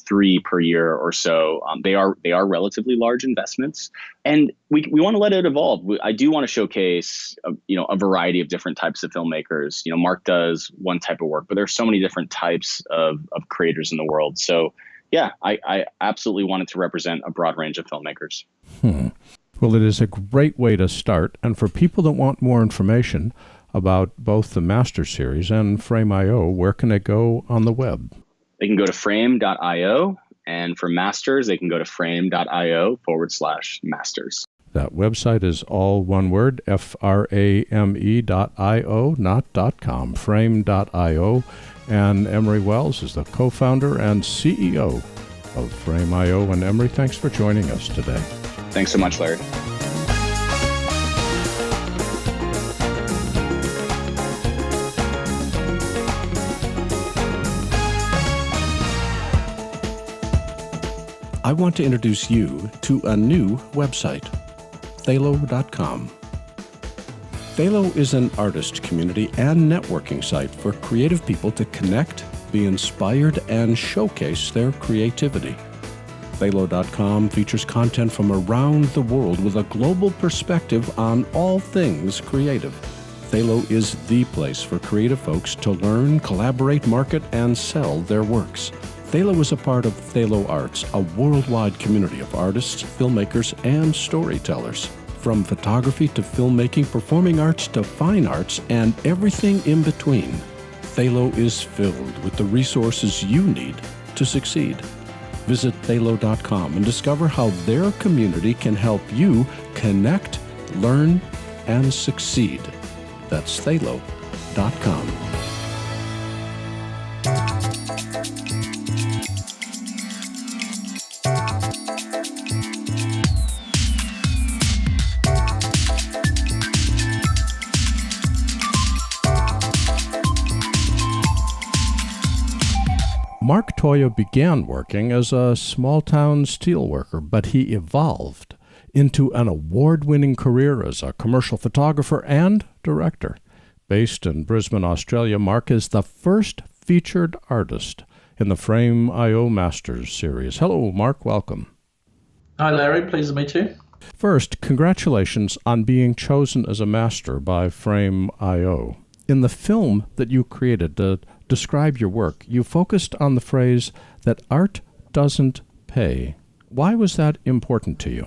3 per year or so. They are relatively large investments, and we want to let it evolve. I do want to showcase a variety of different types of filmmakers. Mark does one type of work, but there's so many different types of creators in the world. So yeah, I absolutely wanted to represent a broad range of filmmakers. Well, it is a great way to start, and for people that want more information about both the Master Series and Frame.io, where can they go on the web? They can go to frame.io, and for Masters, they can go to frame.io/masters. That website is all one word, frame.io, not .com, frame.io. And Emery Wells is the co-founder and CEO of Frame.io. And Emery, thanks for joining us today. Thanks so much, Larry. I want to introduce you to a new website, Thalo.com. Thalo is an artist community and networking site for creative people to connect, be inspired, and showcase their creativity. Thalo.com features content from around the world with a global perspective on all things creative. Thalo is the place for creative folks to learn, collaborate, market, and sell their works. Thalo is a part of Thalo Arts, a worldwide community of artists, filmmakers, and storytellers. From photography to filmmaking, performing arts to fine arts, and everything in between, Thalo is filled with the resources you need to succeed. Visit Thalo.com and discover how their community can help you connect, learn, and succeed. That's Thalo.com. Mark Toia began working as a small-town steelworker, but he evolved into an award-winning career as a commercial photographer and director. Based in Brisbane, Australia, Mark is the first featured artist in the Frame.io Masters series. Hello, Mark. Welcome. Hi, Larry. Pleased to meet you. First, congratulations on being chosen as a master by Frame.io. In the film that you created to describe your work, you focused on the phrase that art doesn't pay. Why was that important to you?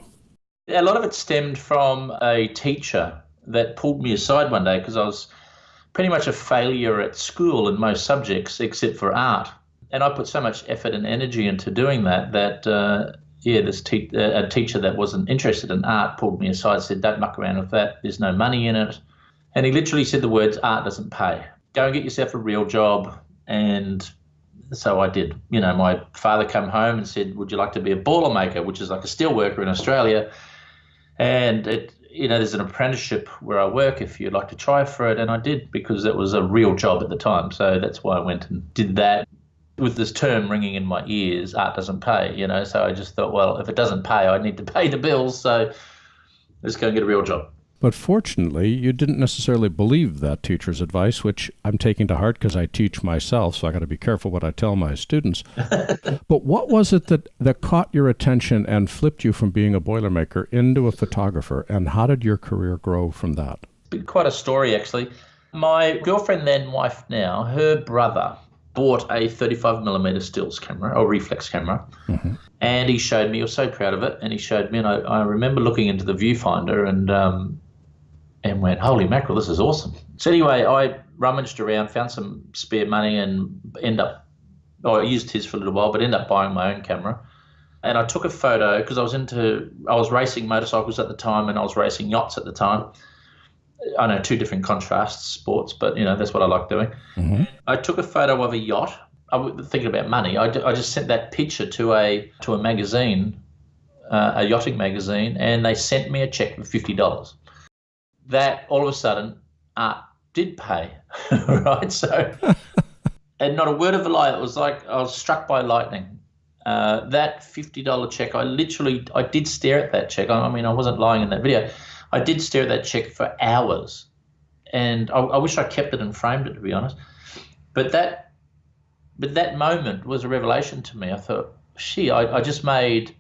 A lot of it stemmed from a teacher that pulled me aside one day because I was pretty much a failure at school in most subjects except for art. And I put so much effort and energy into doing that a teacher that wasn't interested in art pulled me aside and said, don't muck around with that. There's no money in it. And he literally said the words, art doesn't pay. Go and get yourself a real job. And so I did. You know, my father came home and said, would you like to be a boilermaker, which is like a steel worker in Australia? And there's an apprenticeship where I work if you'd like to try for it. And I did, because it was a real job at the time. So that's why I went and did that. With this term ringing in my ears, art doesn't pay, so I just thought, well, if it doesn't pay, I need to pay the bills, so let's go and get a real job. But fortunately, you didn't necessarily believe that teacher's advice, which I'm taking to heart because I teach myself, so I got to be careful what I tell my students. But what was it that caught your attention and flipped you from being a Boilermaker into a photographer, and how did your career grow from that? It's been quite a story, actually. My girlfriend, then wife now, her brother bought a 35mm stills camera, or reflex camera, and he showed me. He was so proud of it, and he showed me, and I remember looking into the viewfinder and went, holy mackerel, this is awesome. So anyway, I rummaged around, found some spare money, and I used his for a little while, but ended up buying my own camera. And I took a photo because I was racing motorcycles at the time, and I was racing yachts at the time. I know, two different contrasts, sports, but that's what I like doing. Mm-hmm. I took a photo of a yacht. I was thinking about money. I just sent that picture to a magazine, a yachting magazine, and they sent me a check for $50. That all of a sudden art did pay, right? So, and not a word of a lie. It was like I was struck by lightning. That $50 check, I did stare at that check. I mean, I wasn't lying in that video. I did stare at that check for hours, and I wish I kept it and framed it, to be honest. But that moment was a revelation to me. I thought, I just made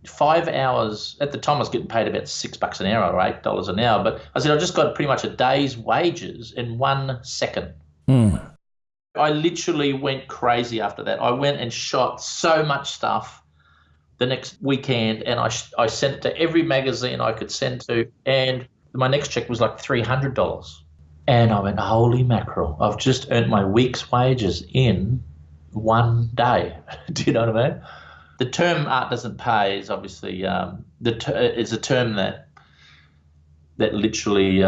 5 hours. At the time, I was getting paid about $6 an hour or $8 an hour. But I said, I just got pretty much a day's wages in 1 second. I literally went crazy after that. I went and shot so much stuff the next weekend, and I sent it to every magazine I could send to, and my next check was like $300. And I went, holy mackerel, I've just earned my week's wages in one day. Do you know what I mean? The term art doesn't pay is obviously it's a term that literally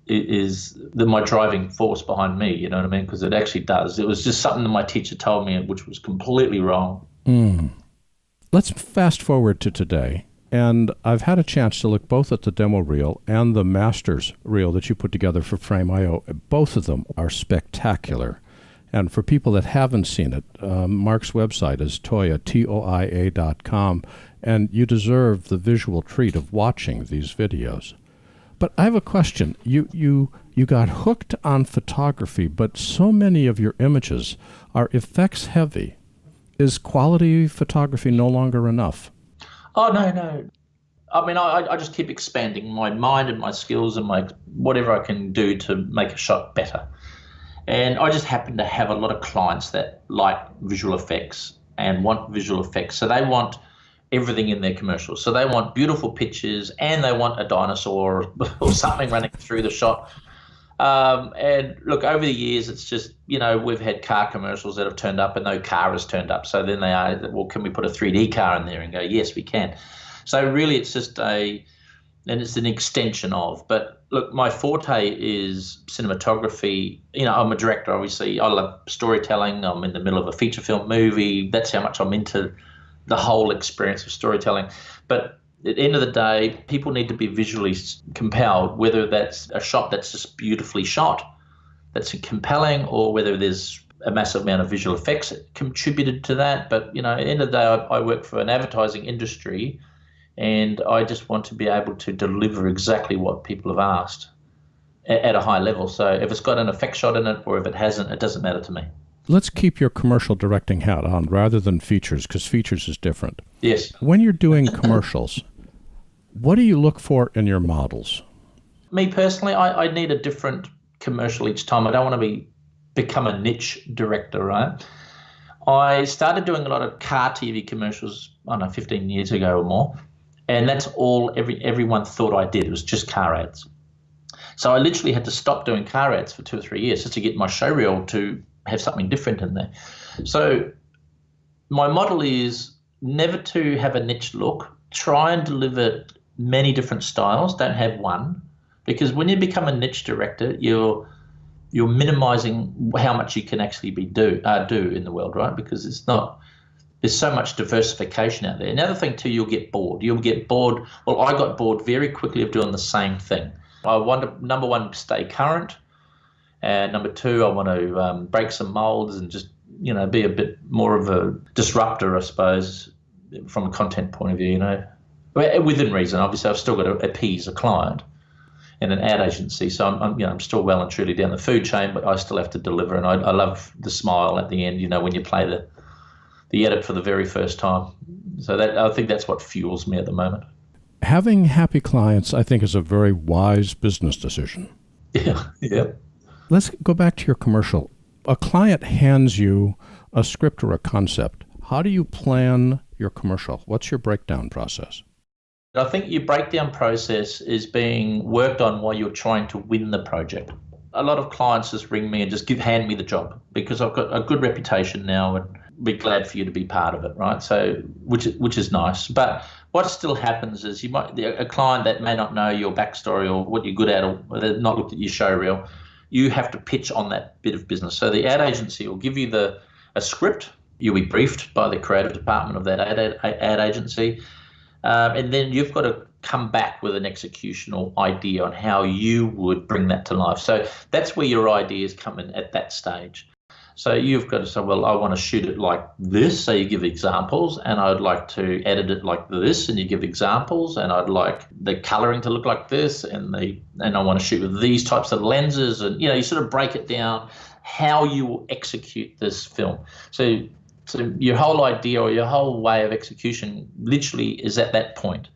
is my driving force behind me, you know what I mean? Because it actually does. It was just something that my teacher told me, which was completely wrong. Let's fast forward to today, and I've had a chance to look both at the demo reel and the Masters reel that you put together for Frame.io. Both of them are spectacular. And for people that haven't seen it, Mark's website is Toia, Toia.com, and you deserve the visual treat of watching these videos. But I have a question. You got hooked on photography, but so many of your images are effects heavy. Is quality photography no longer enough? Oh, no. I mean, I just keep expanding my mind and my skills and my whatever I can do to make a shot better. And I just happen to have a lot of clients that like visual effects and want visual effects. So they want everything in their commercials. So they want beautiful pictures, and they want a dinosaur or something running through the shot. And look, over the years, it's just, we've had car commercials that have turned up and no car has turned up. So then they are, well, can we put a 3D car in there and go, yes, we can. So really it's just and it's an extension of, but look, my forte is cinematography. I'm a director, obviously. I love storytelling. I'm in the middle of a feature film movie. That's how much I'm into the whole experience of storytelling. But at the end of the day, people need to be visually compelled, whether that's a shot that's just beautifully shot, that's compelling, or whether there's a massive amount of visual effects contributed to that. But, at the end of the day, I work for an advertising industry, and I just want to be able to deliver exactly what people have asked at a high level. So if it's got an effect shot in it or if it hasn't, it doesn't matter to me. Let's keep your commercial directing hat on rather than features, because features is different. Yes. When you're doing commercials, what do you look for in your models? Me personally, I need a different commercial each time. I don't want to become a niche director, right? I started doing a lot of car TV commercials, 15 years ago or more, and that's all everyone thought I did. It was just car ads. So I literally had to stop doing car ads for 2 or 3 years just to get my showreel to have something different in there. So my model is never to have a niche look. Try and deliver many different styles. Don't have one, because when you become a niche director, you're minimizing how much you can actually do in the world, right? Because there's so much diversification out there. Another thing too, you'll get bored. Well, I got bored very quickly of doing the same thing. I want to, number one, stay current. And number two, I want to break some molds and just, be a bit more of a disruptor, I suppose, from a content point of view, within reason. Obviously, I've still got to appease a client in an ad agency. So I'm still well and truly down the food chain, but I still have to deliver. And I love the smile at the end, when you play the edit for the very first time. So I think that's what fuels me at the moment. Having happy clients, I think, is a very wise business decision. Yeah. Let's go back to your commercial. A client hands you a script or a concept. How do you plan your commercial? What's your breakdown process? I think your breakdown process is being worked on while you're trying to win the project. A lot of clients just ring me and just hand me the job because I've got a good reputation now and be glad for you to be part of it, right? So, which is nice. But what still happens is a client that may not know your backstory or what you're good at, or they've not looked at your show reel, you have to pitch on that bit of business. So the ad agency will give you a script. You'll be briefed by the creative department of that ad agency, and then you've got to come back with an executional idea on how you would bring that to life. So that's where your ideas come in at that stage. So you've got to say, well, I want to shoot it like this. So you give examples, and I'd like to edit it like this, and you give examples, and I'd like the coloring to look like this, and I want to shoot with these types of lenses, and you sort of break it down how you will execute this film. So your whole idea or your whole way of execution literally is at that point.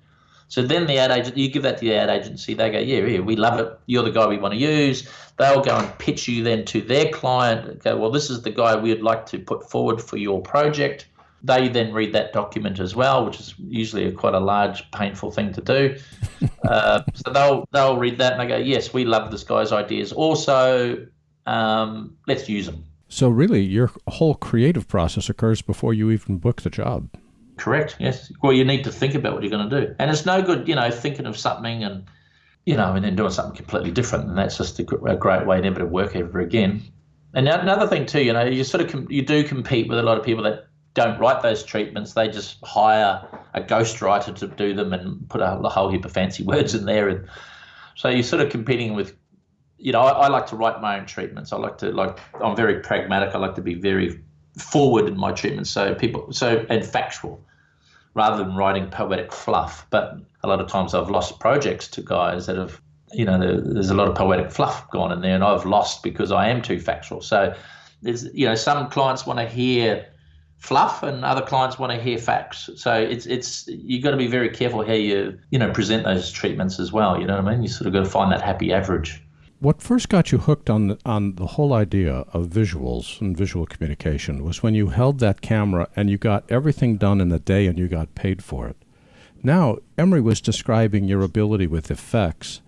So then the ad agent, you give that to the ad agency, they go, yeah, we love it. You're the guy we want to use. They'll go and pitch you then to their client, go, well, this is the guy we'd like to put forward for your project. They then read that document as well, which is usually quite a large, painful thing to do. So they'll read that and they go, yes, we love this guy's ideas. Also, let's use them. So really, your whole creative process occurs before you even book the job. Correct, yes. Well, you need to think about what you're going to do. And it's no good, thinking of something and then doing something completely different. And that's just a great way never to work ever again. And another thing too, you do compete with a lot of people that don't write those treatments. They just hire a ghostwriter to do them and put a whole heap of fancy words in there. And so you're sort of competing with, I like to write my own treatments. I'm very pragmatic. I like to be very forward in my treatments, and factual, rather than writing poetic fluff. But a lot of times I've lost projects to guys that have, there's a lot of poetic fluff gone in there, and I've lost because I am too factual. So there's, some clients want to hear fluff, and other clients want to hear facts. So it's you got to be very careful how you present those treatments as well. You know what I mean? You sort of got to find that happy average. What first got you hooked on the whole idea of visuals and visual communication was when you held that camera and you got everything done in a day and you got paid for it. Now, Emery was describing your ability with effects,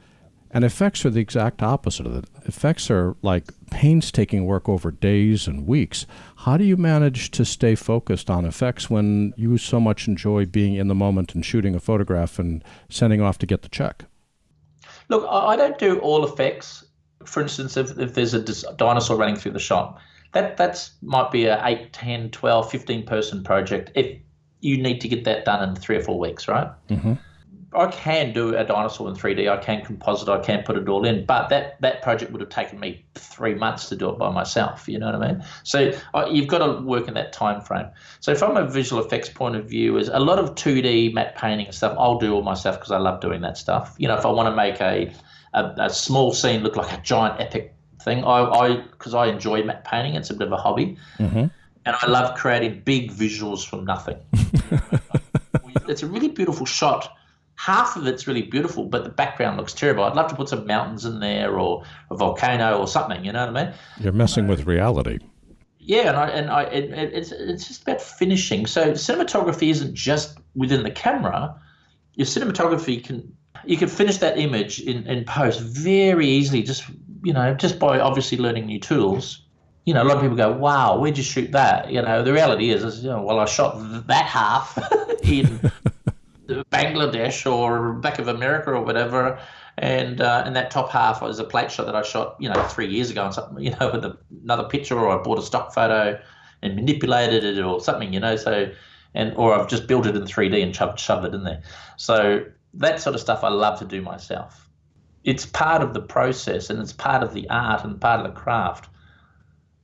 and effects are the exact opposite of it. Effects are like painstaking work over days and weeks. How do you manage to stay focused on effects when you so much enjoy being in the moment and shooting a photograph and sending off to get the check? Look, I don't do all effects. For instance, if there's a dinosaur running through the shot, that might be a 8, 10, 12, 15-person project if you need to get that done in 3 or 4 weeks, right? Mm-hmm. I can do a dinosaur in 3D. I can composite. I can put it all in. But that project would have taken me 3 months to do it by myself. You know what I mean? So you've got to work in that time frame. So from a visual effects point of view, is a lot of 2D matte painting and stuff, I'll do all myself because I love doing that stuff. You know, if I want to make a small scene look like a giant epic thing, because I enjoy matte painting. It's a bit of a hobby. Mm-hmm. And I love creating big visuals from nothing. It's a really beautiful shot. Half of it's really beautiful, but the background looks terrible. I'd love to put some mountains in there or a volcano or something, you know what I mean? You're messing with reality. Yeah, it's just about finishing. So cinematography isn't just within the camera. Your cinematography you can finish that image in post very easily, just by obviously learning new tools. You know, a lot of people go, wow, where'd you shoot that? You know, the reality is well, I shot that half in Bangladesh or back of America or whatever, and that top half was a plate shot that I shot 3 years ago and something, with another picture, or I bought a stock photo and manipulated it or something, or I've just built it in 3D and shoved it in there. So that sort of stuff I love to do myself. It's part of the process and it's part of the art and part of the craft.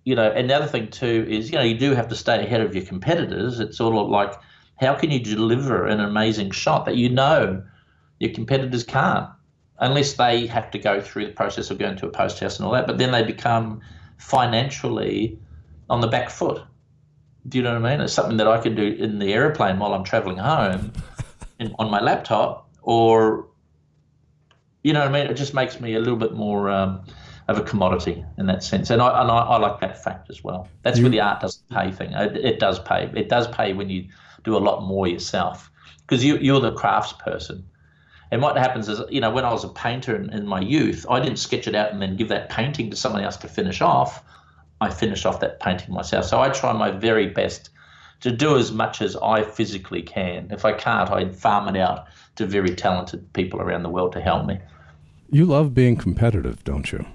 And the other thing too is, you do have to stay ahead of your competitors. It's sort of like, how can you deliver an amazing shot that your competitors can't, unless they have to go through the process of going to a post house and all that, but then they become financially on the back foot. Do you know what I mean? It's something that I can do in the airplane while I'm traveling home on my laptop, or, you know what I mean? It just makes me a little bit more of a commodity in that sense. And I like that fact as well. That's where the art doesn't pay thing. It does pay. It does pay when you do a lot more yourself, because you're the crafts person. And what happens is, when I was a painter in my youth, I didn't sketch it out and then give that painting to someone else to finish off. I finished off that painting myself. So I try my very best to do as much as I physically can. If I can't, I farm it out to very talented people around the world to help me. You love being competitive, don't you?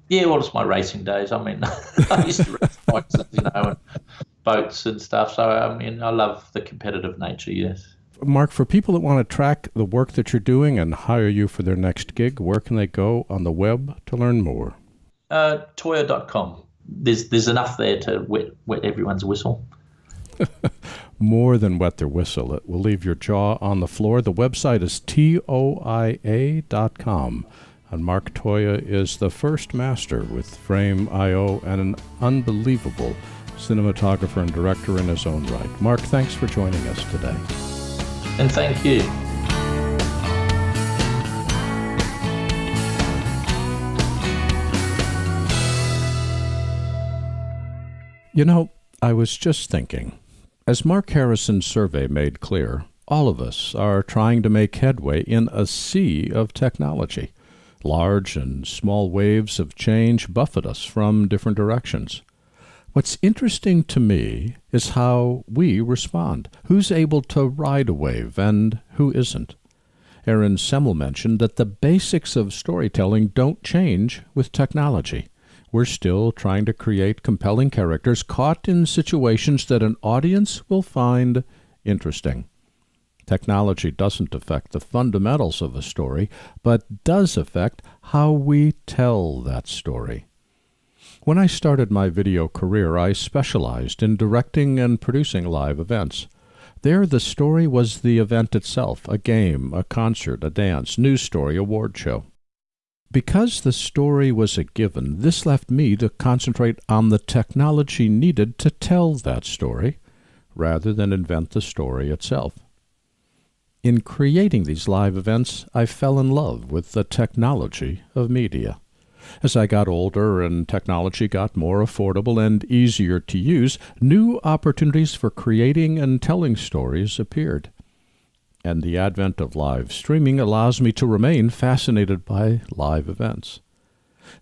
Yeah, well, it's my racing days. I mean, I used to race bikes, and boats and stuff. So, I love the competitive nature, yes. Mark, for people that want to track the work that you're doing and hire you for their next gig, where can they go on the web to learn more? Toia.com. There's enough there to wet everyone's whistle. More than wet their whistle. It will leave your jaw on the floor. The website is toia.com. And Mark Toia is the first master with Frame.io and an unbelievable cinematographer and director in his own right. Mark, thanks for joining us today. And thank you. I was just thinking, as Mark Harrison's survey made clear, all of us are trying to make headway in a sea of technology. Large and small waves of change buffet us from different directions. What's interesting to me is how we respond. Who's able to ride a wave and who isn't? Aaron Semmel mentioned that the basics of storytelling don't change with technology. We're still trying to create compelling characters caught in situations that an audience will find interesting. Technology doesn't affect the fundamentals of a story, but does affect how we tell that story. When I started my video career, I specialized in directing and producing live events. There, the story was the event itself, a game, a concert, a dance, news story, award show. Because the story was a given, this left me to concentrate on the technology needed to tell that story, rather than invent the story itself. In creating these live events, I fell in love with the technology of media. As I got older and technology got more affordable and easier to use, new opportunities for creating and telling stories appeared. And the advent of live streaming allows me to remain fascinated by live events.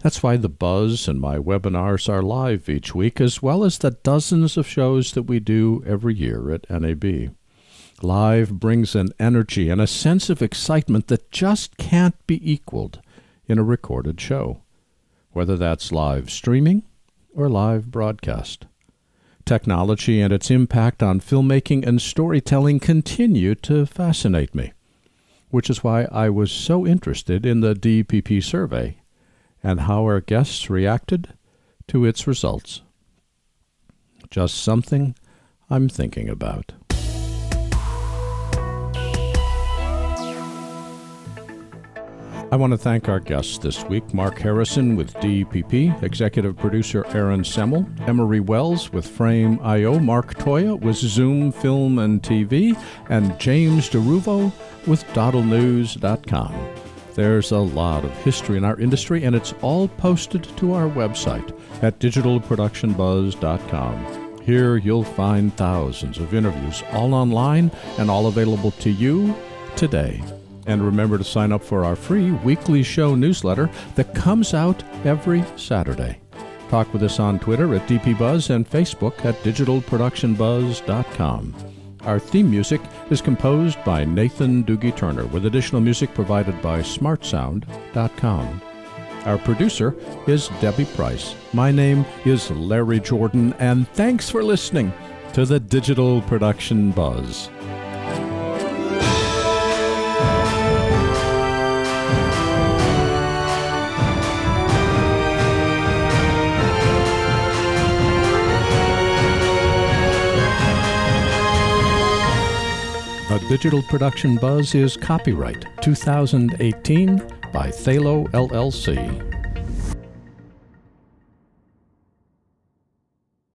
That's why The Buzz and my webinars are live each week, as well as the dozens of shows that we do every year at NAB. Live brings an energy and a sense of excitement that just can't be equaled in a recorded show, whether that's live streaming or live broadcast. Technology and its impact on filmmaking and storytelling continue to fascinate me. which is why I was so interested in the DPP survey and how our guests reacted to its results. Just something I'm thinking about. I want to thank our guests this week, Mark Harrison with DPP, Executive Producer Aaron Semmel, Emery Wells with Frame.io, Mark Toia with Zoom Film and TV, and James DeRuvo with DoddleNEWS.com. There's a lot of history in our industry, and it's all posted to our website at digitalproductionbuzz.com. Here you'll find thousands of interviews, all online and all available to you today. And remember to sign up for our free weekly show newsletter that comes out every Saturday. Talk with us on Twitter at DPBuzz and Facebook at digitalproductionbuzz.com. Our theme music is composed by Nathan Doogie Turner, with additional music provided by smartsound.com. Our producer is Debbie Price. My name is Larry Jordan, and thanks for listening to the Digital Production Buzz. The Digital Production Buzz is copyright 2018 by Thalo LLC.